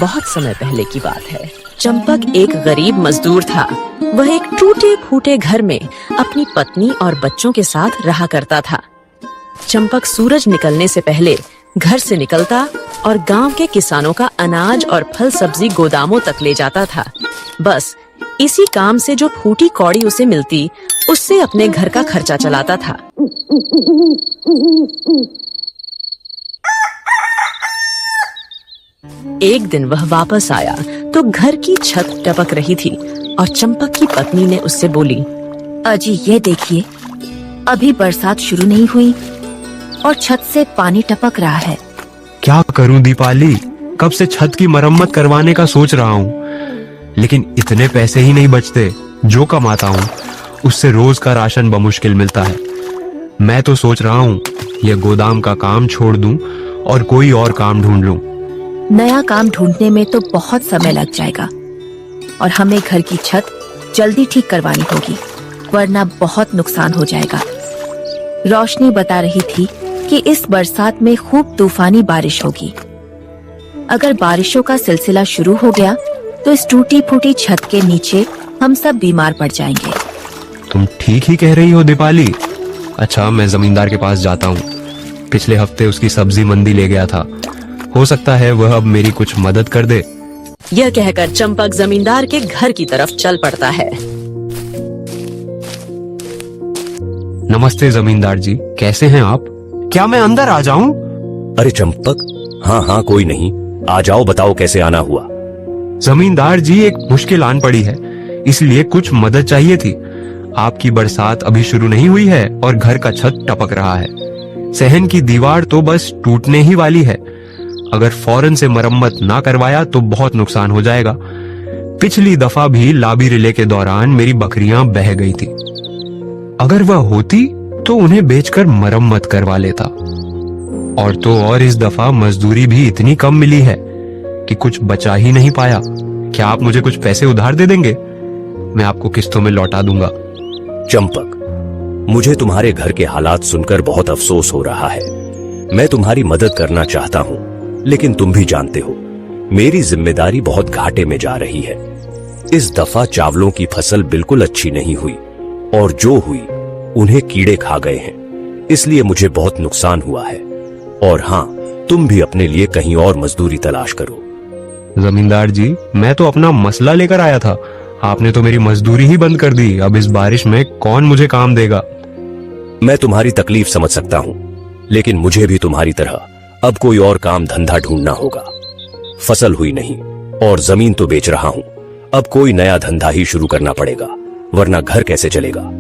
बहुत समय पहले की बात है। चंपक एक गरीब मजदूर था। वह एक टूटे फूटे घर में अपनी पत्नी और बच्चों के साथ रहा करता था। चंपक सूरज निकलने से पहले घर से निकलता और गांव के किसानों का अनाज और फल सब्जी गोदामों तक ले जाता था। बस इसी काम से जो फूटी कौड़ी उसे मिलती, उससे अपने घर का खर्चा चलाता था। एक दिन वह वापस आया तो घर की छत टपक रही थी और चंपक की पत्नी ने उससे बोली, अजी ये देखिए, अभी बरसात शुरू नहीं हुई और छत से पानी टपक रहा है। क्या करूं दीपाली, कब से छत की मरम्मत करवाने का सोच रहा हूँ, लेकिन इतने पैसे ही नहीं बचते। जो कमाता हूँ उससे रोज का राशन बमुश्किल मिलता है। मैं तो सोच रहा हूँ ये गोदाम का काम छोड़ दूं और कोई और काम ढूंढ लूं। नया काम ढूंढने में तो बहुत समय लग जाएगा और हमें घर की छत जल्दी ठीक करवानी होगी, वरना बहुत नुकसान हो जाएगा। रोशनी बता रही थी कि इस बरसात में खूब तूफानी बारिश होगी। अगर बारिशों का सिलसिला शुरू हो गया तो इस टूटी फूटी छत के नीचे हम सब बीमार पड़ जाएंगे। तुम ठीक ही कह रही हो दीपाली। अच्छा, मैं जमींदार के पास जाता हूँ। पिछले हफ्ते उसकी सब्जी मंडी ले गया था, हो सकता है वह अब मेरी कुछ मदद कर दे। यह कहकर चंपक जमींदार के घर की तरफ चल पड़ता है। नमस्ते जमींदार जी, कैसे हैं आप? क्या मैं अंदर आ जाऊं? अरे चंपक, हाँ हाँ कोई नहीं, आ जाओ, बताओ कैसे आना हुआ। जमींदार जी, एक मुश्किल आन पड़ी है, इसलिए कुछ मदद चाहिए थी। आपकी बरसात अभी शुरू नहीं हुई है और घर का छत टपक रहा है। सहन की दीवार तो बस टूटने ही वाली है। अगर फौरन से मरम्मत ना करवाया तो बहुत नुकसान हो जाएगा। पिछली दफा भी लाबी रिले के दौरान मेरी बकरियां बह गई थी। अगर वह होती तो उन्हें बेचकर मरम्मत करवा लेता। और तो और इस दफा मजदूरी भी इतनी कम मिली है कि कुछ बचा ही नहीं पाया। क्या आप मुझे कुछ पैसे उधार दे देंगे? मैं आपको किस्तों में लौटा दूंगा। चंपक, मुझे तुम्हारे घर के हालात सुनकर बहुत अफसोस हो रहा है। मैं तुम्हारी मदद करना चाहता हूँ, लेकिन तुम भी जानते हो मेरी जिम्मेदारी बहुत घाटे में जा रही है। इस दफा चावलों की फसल बिल्कुल अच्छी नहीं हुई और जो हुई उन्हें कीड़े खा गए हैं, इसलिए मुझे बहुत नुकसान हुआ है। और हाँ, तुम भी अपने लिए कहीं और मजदूरी तलाश करो। जमींदार जी, मैं तो अपना मसला लेकर आया था, आपने तो मेरी मजदूरी ही बंद कर दी। अब इस बारिश में कौन मुझे काम देगा? मैं तुम्हारी तकलीफ समझ सकता हूँ, लेकिन मुझे भी तुम्हारी तरह अब कोई और काम धंधा ढूंढना होगा। फसल हुई नहीं और जमीन तो बेच रहा हूं, अब कोई नया धंधा ही शुरू करना पड़ेगा, वरना घर कैसे चलेगा।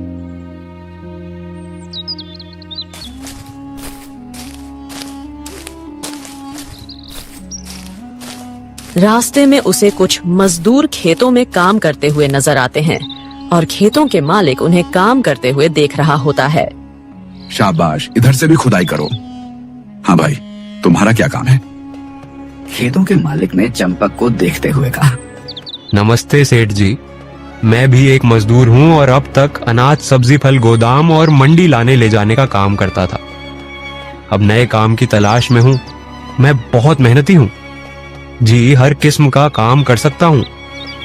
रास्ते में उसे कुछ मजदूर खेतों में काम करते हुए नजर आते हैं और खेतों के मालिक उन्हें काम करते हुए देख रहा होता है। शाबाश, इधर से भी खुदाई करो। हाँ भाई, तुम्हारा क्या काम है? खेतों के मालिक ने चंपक को देखते हुए कहा, नमस्ते सेठ जी, मैं भी एक मजदूर हूँ और अब तक अनाज सब्जी फल गोदाम और मंडी लाने ले जाने का काम करता था। अब नए काम की तलाश में हूँ। मैं बहुत मेहनती हूँ जी, हर किस्म का काम कर सकता हूँ।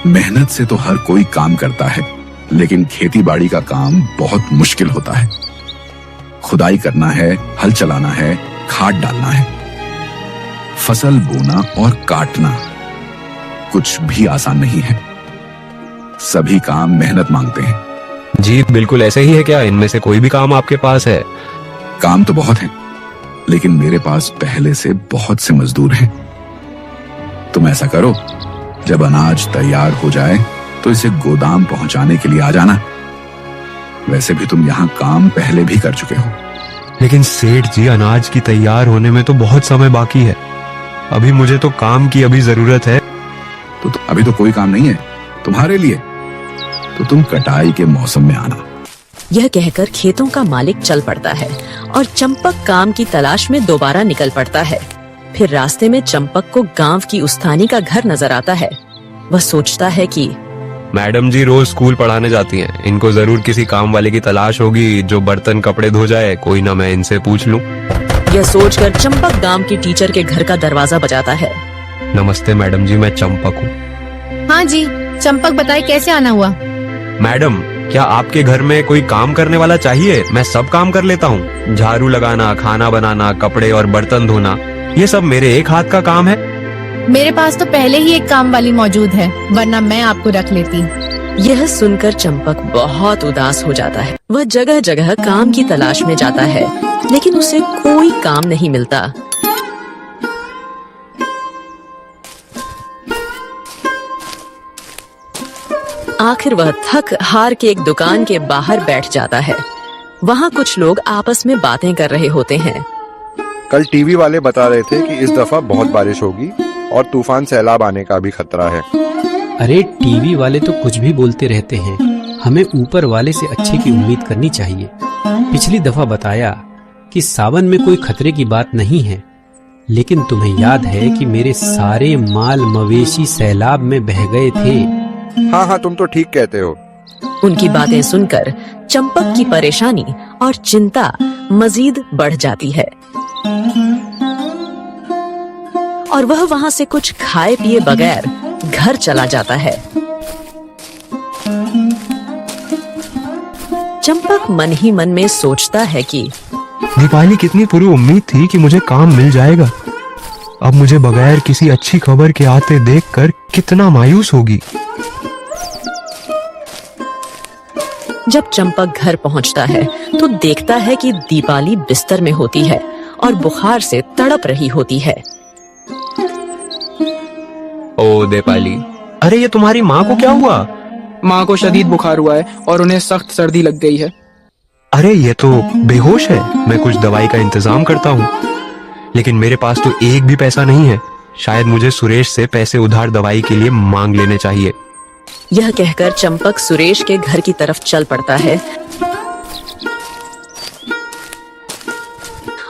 मेहनत से तो हर कोई काम करता है, लेकिन खेती बाड़ी का काम बहुत मुश्किल होता है। खुदाई करना है, हल चलाना है, खाद डालना है, फसल बोना और काटना कुछ भी आसान नहीं है। सभी काम मेहनत मांगते हैं। जी बिल्कुल ऐसे ही है क्या? इनमें से कोई भी काम आपके पास है? काम तो बहुत है, लेकिन मेरे पास पहले से बहुत से मजदूर हैं। तुम ऐसा करो, जब अनाज तैयार हो जाए तो इसे गोदाम पहुंचाने के लिए आ जाना। वैसे भी तुम यहाँ काम पहले भी कर चुके हो। लेकिन सेठ जी, अनाज की तैयार होने में तो बहुत समय बाकी है। अभी मुझे तो काम की अभी जरूरत है। तो अभी तो कोई काम नहीं है तुम्हारे लिए, तो तुम कटाई के मौसम में आना। यह कहकर खेतों का मालिक चल पड़ता है और चंपक काम की तलाश में दोबारा निकल पड़ता है। फिर रास्ते में चंपक को गांव की उस्थानी का घर नजर आता है। वह सोचता है कि मैडम जी रोज स्कूल पढ़ाने जाती हैं, इनको जरूर किसी काम वाले की तलाश होगी जो बर्तन कपड़े धो जाए। कोई ना, मैं इनसे पूछ लूं। यह सोचकर चंपक गांव की टीचर के घर का दरवाजा बजाता है। नमस्ते मैडम जी, मैं चंपक हूँ। हाँ जी, चंपक बताए कैसे आना हुआ? मैडम, क्या आपके घर में कोई काम करने वाला चाहिए? मैं सब काम कर लेता हूँ। झाड़ू लगाना, खाना बनाना, कपड़े और बर्तन धोना, ये सब मेरे एक हाथ का काम है। मेरे पास तो पहले ही एक काम वाली मौजूद है, वरना मैं आपको रख लेती। यह सुनकर चंपक बहुत उदास हो जाता है। वह जगह जगह काम की तलाश में जाता है, लेकिन उसे कोई काम नहीं मिलता। आखिर वह थक हार के एक दुकान के बाहर बैठ जाता है। वहाँ कुछ लोग आपस में बातें कर रहे होते हैं। कल टीवी वाले बता रहे थे कि इस दफा बहुत बारिश होगी और तूफान सैलाब आने का भी खतरा है। अरे टीवी वाले तो कुछ भी बोलते रहते हैं, हमें ऊपर वाले से अच्छे की उम्मीद करनी चाहिए। पिछली दफा बताया कि सावन में कोई खतरे की बात नहीं है, लेकिन तुम्हें याद है कि मेरे सारे माल मवेशी सैलाब में बह गए थे। हाँ, तुम तो ठीक कहते हो। उनकी बातें सुनकर चंपक की परेशानी और चिंता मजीद बढ़ जाती है और वह वहाँ से कुछ खाए पिए बगैर घर चला जाता है। चंपक मन ही मन में सोचता है कि दीपाली कितनी पूरी उम्मीद थी कि मुझे काम मिल जाएगा। अब मुझे बगैर किसी अच्छी खबर के आते देखकर कितना मायूस होगी। जब चंपक घर पहुंचता है तो देखता है कि दीपाली बिस्तर में होती है और बुखार से तड़प रही होती है। ओ दीपाली, अरे ये तुम्हारी माँ को क्या हुआ? माँ को शदीद बुखार हुआ है और उन्हें सख्त सर्दी लग गई है। अरे ये तो बेहोश है। मैं कुछ दवाई का इंतजाम करता हूँ, लेकिन मेरे पास तो एक भी पैसा नहीं है। शायद मुझे सुरेश से पैसे उधार दवाई के लिए मांग लेने चाहिए। यह कहकर चंपक सुरेश के घर की तरफ चल पड़ता है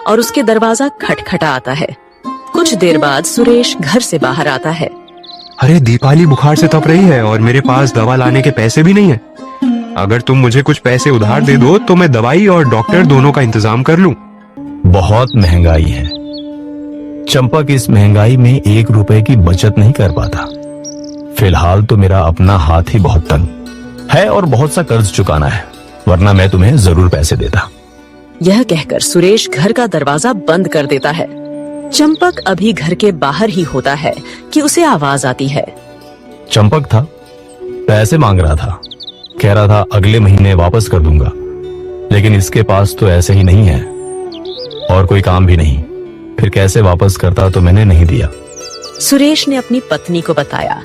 और उसके दरवाजा खटखटा आता है। कुछ देर बाद सुरेश घर से बाहर आता है। अरे दीपाली बुखार से तप रही है और मेरे पास दवा लाने के पैसे भी नहीं है। अगर तुम मुझे कुछ पैसे उधार दे दो तो मैं दवाई और डॉक्टर दोनों का इंतजाम कर लूं। बहुत महंगाई है। चंपक इस महंगाई में 1 रुपए की बचत नहीं कर पाता। फिलहाल तो मेरा अपना हाथ ही बहुत तंग है और बहुत सा कर्ज चुकाना है, वरना मैं तुम्हें जरूर पैसे देता। यह कहकर सुरेश घर का दरवाजा बंद कर देता है। चंपक अभी घर के बाहर ही होता है कि उसे आवाज आती है। चंपक था, पैसे मांग रहा था, कह रहा था अगले महीने वापस कर दूंगा, लेकिन इसके पास तो ऐसे ही नहीं है और कोई काम भी नहीं। फिर कैसे वापस करता तो मैंने नहीं दिया। सुरेश ने अपनी पत्नी को बताया।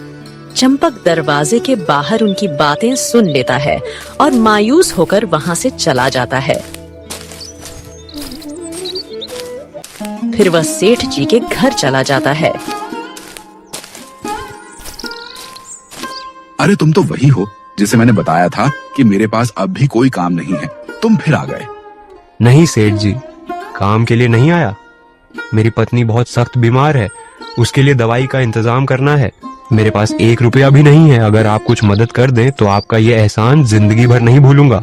चंपक दरवाजे के बाहर उनकी बातें सुन लेता है और मायूस होकर वहां से चला जाता है। फिर वह सेठ जी के घर चला जाता है। अरे तुम तो वही हो जिसे मैंने बताया था कि मेरे पास अब भी कोई काम नहीं है। तुम फिर आ गए। नहीं सेठ जी, काम के लिए नहीं आया। मेरी पत्नी बहुत सख्त बीमार है, उसके लिए दवाई का इंतजाम करना है। मेरे पास 1 रुपया भी नहीं है। अगर आप कुछ मदद कर दें तो आपका ये एहसान जिंदगी भर नहीं भूलूंगा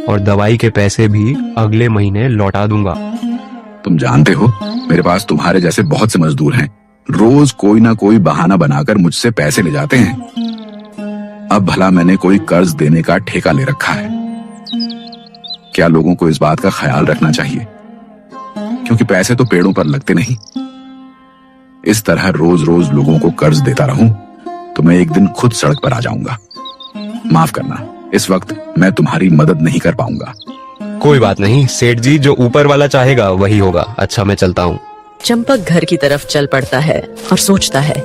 और दवाई के पैसे भी अगले महीने लौटा दूंगा। तुम जानते हो मेरे पास तुम्हारे जैसे बहुत से मजदूर हैं। रोज कोई ना कोई बहाना बनाकर मुझसे पैसे ले जाते हैं। अब भला मैंने कोई कर्ज देने का ठेका ले रखा है। क्या लोगों को इस बात का ख्याल रखना चाहिए, क्योंकि पैसे तो पेड़ों पर लगते नहीं। इस तरह रोज रोज लोगों को कर्ज देता रहूं तो मैं एक दिन खुद सड़क पर आ जाऊंगा। माफ करना, इस वक्त मैं तुम्हारी मदद नहीं कर पाऊंगा। कोई बात नहीं सेठ जी, जो ऊपर वाला चाहेगा वही होगा। अच्छा मैं चलता हूँ। चंपक घर की तरफ चल पड़ता है और सोचता है,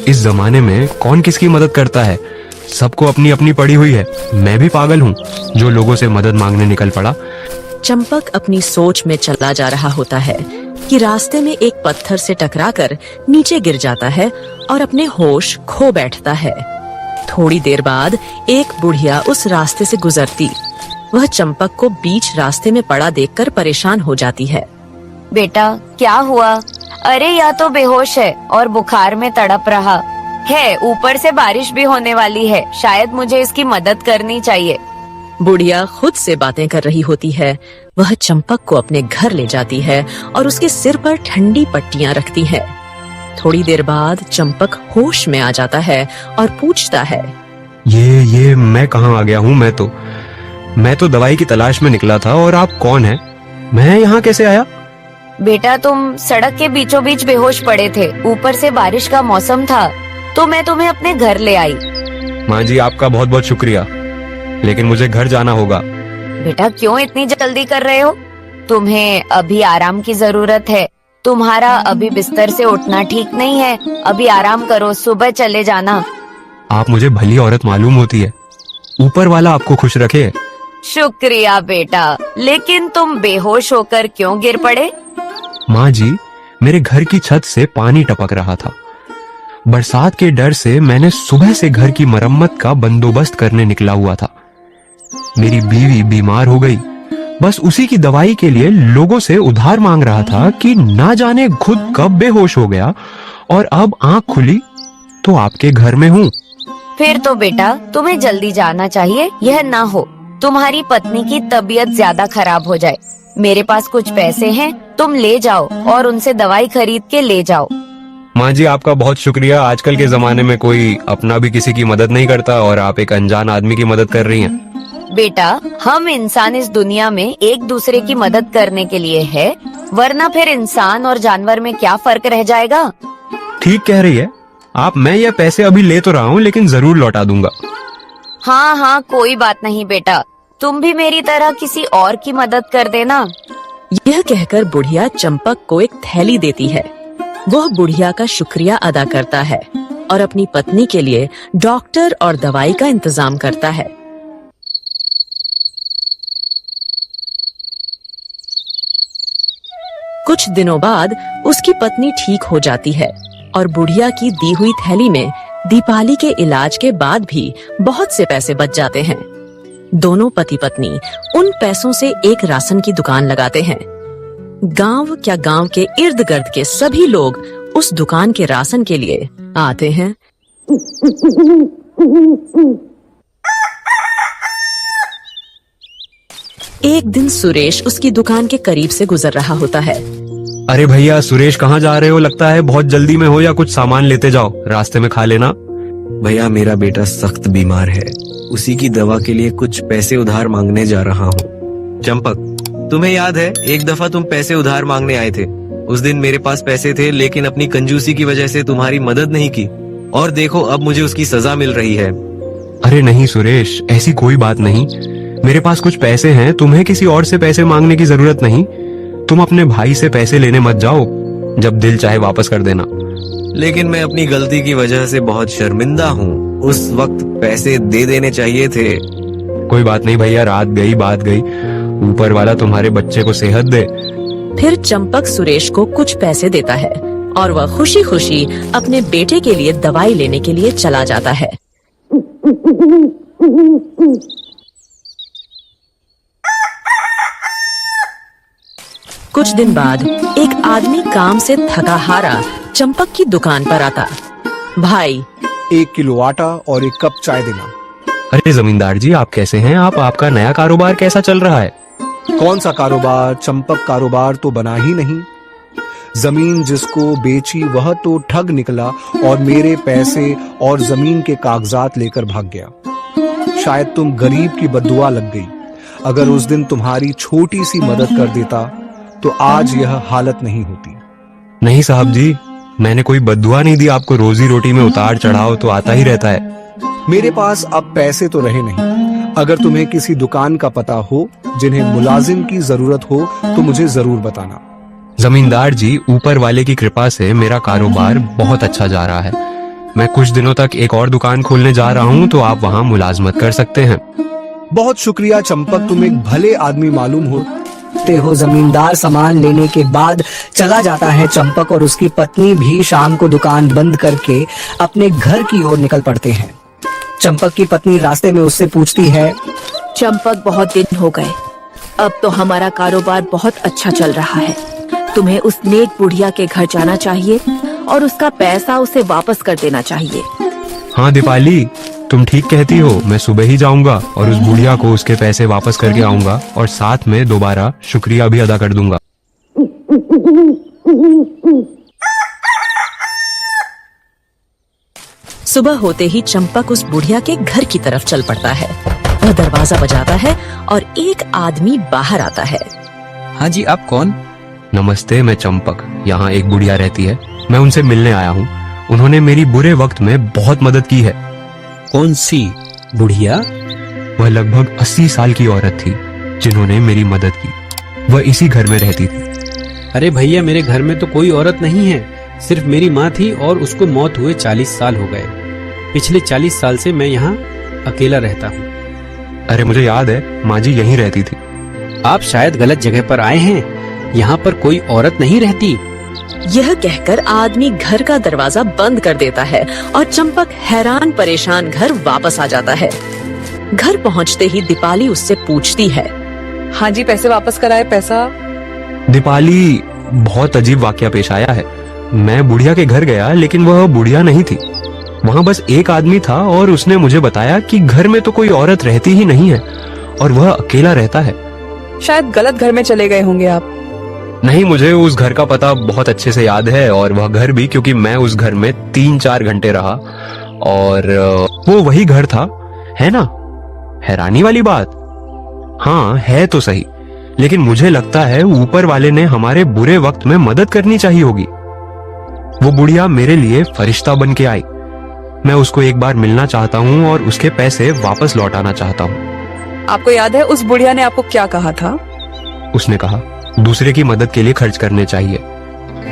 इस जमाने में कौन किसकी मदद करता है? सबको अपनी अपनी पड़ी हुई है। मैं भी पागल हूँ जो लोगों से मदद मांगने निकल पड़ा। चंपक अपनी सोच में चला जा रहा होता है कि रास्ते में एक पत्थर से टकराकर नीचे गिर जाता है और अपने होश खो बैठता है। थोड़ी देर बाद एक बुढ़िया उस रास्ते से गुजरती। वह चंपक को बीच रास्ते में पड़ा देखकर परेशान हो जाती है। बेटा क्या हुआ? अरे यह तो बेहोश है और बुखार में तड़प रहा है। ऊपर से बारिश भी होने वाली है, शायद मुझे इसकी मदद करनी चाहिए। बुढ़िया खुद से बातें कर रही होती है। वह चंपक को अपने घर ले जाती है और उसके सिर पर ठंडी पट्टियां रखती है। थोड़ी देर बाद चंपक होश में आ जाता है और पूछता है, ये मैं कहाँ आ गया हूँ? मैं तो दवाई की तलाश में निकला था, और आप कौन हैं? मैं यहाँ कैसे आया? बेटा तुम सड़क के बीचों बीच बेहोश पड़े थे। ऊपर से बारिश का मौसम था तो मैं तुम्हें अपने घर ले आई। माँ जी, आपका बहुत बहुत शुक्रिया, लेकिन मुझे घर जाना होगा। बेटा क्यों इतनी जल्दी कर रहे हो? तुम्हें अभी आराम की जरूरत है। तुम्हारा अभी बिस्तर से उठना ठीक नहीं है। अभी आराम करो, सुबह चले जाना। आप मुझे भली औरत मालूम होती है। ऊपर वाला आपको खुश रखे। शुक्रिया बेटा, लेकिन तुम बेहोश होकर क्यों गिर पड़े? माँ जी, मेरे घर की छत से पानी टपक रहा था। बरसात के डर से मैंने सुबह से घर की मरम्मत का बंदोबस्त करने निकला हुआ था। मेरी बीवी बीमार हो गई। बस उसी की दवाई के लिए लोगों से उधार मांग रहा था कि ना जाने खुद कब बेहोश हो गया, और अब आंख खुली तो आपके घर में हूँ। फिर तो बेटा तुम्हें जल्दी जाना चाहिए। यह ना हो तुम्हारी पत्नी की तबीयत ज्यादा खराब हो जाए। मेरे पास कुछ पैसे हैं, तुम ले जाओ और उनसे दवाई खरीद के ले जाओ। माँ जी, आपका बहुत शुक्रिया। आजकल के जमाने में कोई अपना भी किसी की मदद नहीं करता, और आप एक अनजान आदमी की मदद कर रही हैं। बेटा हम इंसान इस दुनिया में एक दूसरे की मदद करने के लिए है, वरना फिर इंसान और जानवर में क्या फर्क रह जाएगा? ठीक कह रही है आप। मैं ये पैसे अभी ले तो रहा हूँ, लेकिन जरूर लौटा दूंगा। हाँ कोई बात नहीं बेटा, तुम भी मेरी तरह किसी और की मदद कर देना। यह कहकर बुढ़िया चंपक को एक थैली देती है। वह बुढ़िया का शुक्रिया अदा करता है और अपनी पत्नी के लिए डॉक्टर और दवाई का इंतजाम करता है। कुछ दिनों बाद उसकी पत्नी ठीक हो जाती है और बुढ़िया की दी हुई थैली में दीपाली के इलाज के बाद भी बहुत से पैसे बच जाते हैं। दोनों पति पत्नी उन पैसों से एक राशन की दुकान लगाते हैं। गांव के इर्द गिर्द के सभी लोग उस दुकान के राशन के लिए आते हैं। एक दिन सुरेश उसकी दुकान के करीब से गुजर रहा होता है। अरे भैया, सुरेश कहाँ जा रहे हो? लगता है बहुत जल्दी में हो, या कुछ सामान लेते जाओ, रास्ते में खा लेना। भैया मेरा बेटा सख्त बीमार है, उसी की दवा के लिए कुछ पैसे उधार मांगने जा रहा हूँ। चंपक, तुम्हें याद है एक दफा तुम पैसे उधार मांगने आए थे? उस दिन मेरे पास पैसे थे, लेकिन अपनी कंजूसी की वजह से तुम्हारी मदद नहीं की, और देखो अब मुझे उसकी सजा मिल रही है। अरे नहीं सुरेश, ऐसी कोई बात नहीं। मेरे पास कुछ पैसे हैं, तुम्हें किसी और से पैसे मांगने की जरूरत नहीं। तुम अपने भाई से पैसे लेने मत जाओ, जब दिल चाहे वापस कर देना। लेकिन मैं अपनी गलती की वजह से बहुत शर्मिंदा हूँ। उस वक्त पैसे दे देने चाहिए थे। कोई बात नहीं भैया, रात गई बात गई। ऊपर वाला तुम्हारे बच्चे को सेहत दे। फिर चंपक सुरेश को कुछ पैसे देता है और वह खुशी खुशी अपने बेटे के लिए दवाई लेने के लिए चला जाता है। कुछ दिन बाद एक आदमी काम से थका हारा चंपक की दुकान पर आता। भाई, 1 किलो आटा और 1 कप चाय देना। अरे जमींदार जी, आप कैसे हैं? आपका नया कारोबार कैसा चल रहा है? कौन सा कारोबार? चंपक कारोबार तो बना ही नहीं। जमीन जिसको बेची वह तो ठग निकला और मेरे पैसे और जमीन के कागजात लेकर भाग गया। शायद तुम गरीब की बद्दुआ लग गई। अगर उस दिन तुम्हारी छोटी सी मदद कर देता तो आज यह हालत नहीं होती। नहीं साहब जी, मैंने कोई बद्दुआ नहीं दी आपको। रोजी रोटी में उतार चढ़ाव तो आता ही रहता है। मेरे पास अब पैसे तो रहे नहीं। अगर तुम्हें किसी दुकान का पता हो जिन्हें मुलाजिम की जरूरत हो तो मुझे जरूर बताना। जमींदार जी, ऊपर वाले की कृपा से मेरा कारोबार बहुत अच्छा जा रहा है। मैं कुछ दिनों तक एक और दुकान खोलने जा रहा हूँ, तो आप वहाँ मुलाजमत कर सकते हैं। बहुत शुक्रिया चंपक, तुम एक भले आदमी मालूम हो। जमींदार सामान लेने के बाद चला जाता है। चंपक और उसकी पत्नी भी शाम को दुकान बंद करके अपने घर की ओर निकल पड़ते हैं। चंपक की पत्नी रास्ते में उससे पूछती है, चंपक, बहुत दिन हो गए, अब तो हमारा कारोबार बहुत अच्छा चल रहा है। तुम्हें उस नेक बुढ़िया के घर जाना चाहिए और उसका पैसा उसे वापस कर देना चाहिए। हाँ दीपाली, तुम ठीक कहती हो। मैं सुबह ही जाऊंगा और उस बुढ़िया को उसके पैसे वापस करके आऊंगा, और साथ में दोबारा शुक्रिया भी अदा कर दूंगा। सुबह होते ही चंपक उस बुढ़िया के घर की तरफ चल पड़ता है। वह दरवाजा बजाता है और एक आदमी बाहर आता है। हाँ जी, आप कौन? नमस्ते, मैं चंपक। यहाँ एक बुढ़िया रहती है, मैं उनसे मिलने आया हूँ। उन्होंने मेरी बुरे वक्त में बहुत मदद की है। कौन सी बुढ़िया? वह लगभग 80 साल की औरत थी जिन्होंने मेरी मदद की। वह इसी घर में रहती थी। अरे भैया, मेरे घर में तो कोई औरत नहीं है, सिर्फ मेरी माँ थी और उसको मौत हुए 40 साल हो गए। पिछले 40 साल से मैं यहाँ अकेला रहता हूँ। अरे मुझे याद है, माँ जी यहीं रहती थी। आप शायद गलत जगह पर आए हैं, यहाँ पर कोई औरत नहीं रहती। यह कहकर आदमी घर का दरवाजा बंद कर देता है और चंपक हैरान परेशान घर वापस आ जाता है। घर पहुँचते ही दीपाली उससे पूछती है, हाँ जी, पैसे वापस कराए। पैसा? दीपाली, बहुत अजीब वाकया पेश आया है। मैं बुढ़िया के घर गया, लेकिन वह बुढ़िया नहीं थी। वहाँ बस एक आदमी था और उसने मुझे बताया कि घर में तो कोई औरत रहती ही नहीं है और वह अकेला रहता है। शायद गलत घर में चले गए होंगे आप। नहीं, मुझे उस घर का पता बहुत अच्छे से याद है और वह घर भी, क्योंकि मैं उस घर में 3-4 घंटे रहा और वो वही घर था, है ना? हैरानी वाली बात। हाँ, है तो सही, लेकिन मुझे लगता है ऊपर वाले ने हमारे बुरे वक्त में मदद करनी चाहिए होगी। वो बुढ़िया मेरे लिए फरिश्ता बन के आई। मैं उसको एक बार मिलना चाहता हूँ और उसके पैसे वापस लौटाना चाहता हूँ। आपको याद है उस बुढ़िया ने आपको क्या कहा था? उसने कहा, दूसरे की मदद के लिए खर्च करने चाहिए।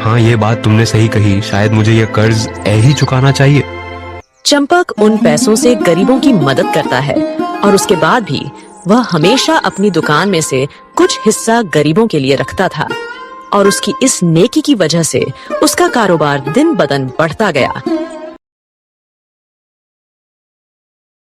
हाँ, ये बात तुमने सही कही। शायद मुझे ये कर्ज ही चुकाना चाहिए। चंपक उन पैसों से गरीबों की मदद करता है और उसके बाद भी वह हमेशा अपनी दुकान में से कुछ हिस्सा गरीबों के लिए रखता था और उसकी इस नेकी की वजह से उसका कारोबार दिन ब दिन बढ़ता गया।